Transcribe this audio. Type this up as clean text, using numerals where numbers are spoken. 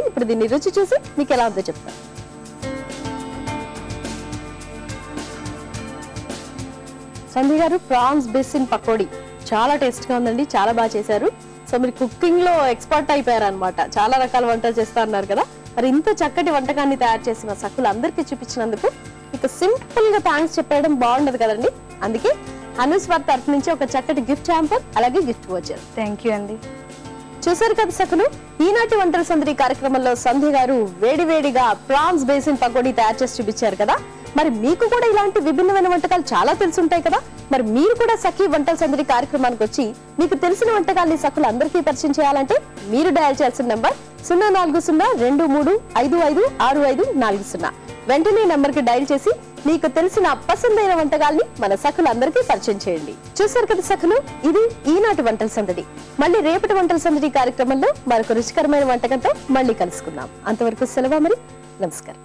ఇప్పుడు దీన్ని రుచి చూసి మీకు ఎలా ఉందో చెప్తాను. సంధ్య గారు ప్రాన్స్ బేసిన్ పకోడీ చాలా టేస్ట్ గా ఉందండి, చాలా బాగా చేశారు. సో మీరు కుకింగ్ లో ఎక్స్పర్ట్ అయిపోయారు అనమాట, చాలా రకాల వంటలు చేస్తా అన్నారు కదా. మరి ఇంత చక్కటి వంటకాన్ని తయారు చేసిన సక్కులు అందరికీ చూపించినందుకు ఇక సింపుల్ గా థ్యాంక్స్ చెప్పడం బాగుండదు కదండి. అందుకే అనుస్వార్ తరఫు నుంచి ఒక చక్కటి గిఫ్ట్ హ్యాంపర్ అలాగే గిఫ్ట్ వోచర్. థ్యాంక్ యూ అండి. చూసారు కదా సకులు, ఈనాటి వంటల సందడి కార్యక్రమంలో సంధ్య గారు వేడివేడిగా ప్రాన్స్ బేసిన్ పకోడీ తయారు చేసి చూపించారు కదా. మరి మీకు కూడా ఇలాంటి విభిన్నమైన వంటకాలు చాలా తెలుసుంటాయి కదా. మరి మీరు కూడా సఖీ వంటల సందడి కార్యక్రమానికి వచ్చి మీకు తెలిసిన వంటకాలని సకులు అందరికీ పరిచయం చేయాలంటే మీరు డయల్ చేయాల్సిన నంబర్ 04023556540. వెంటనే నంబర్ కి డయల్ చేసి మీకు తెలిసిన పసందైన వంటకాల్ని మన సఖులందరికీ పరిచయం చేయండి. చూసారు కదా సఖులు, ఇది ఈనాటి వంటల సందడి. మళ్ళీ రేపటి వంటల సందడి కార్యక్రమంలో మరొక రుచికరమైన వంటకంతో మళ్ళీ కలుసుకుందాం. అంతవరకు సెలవు మరి, నమస్కారం.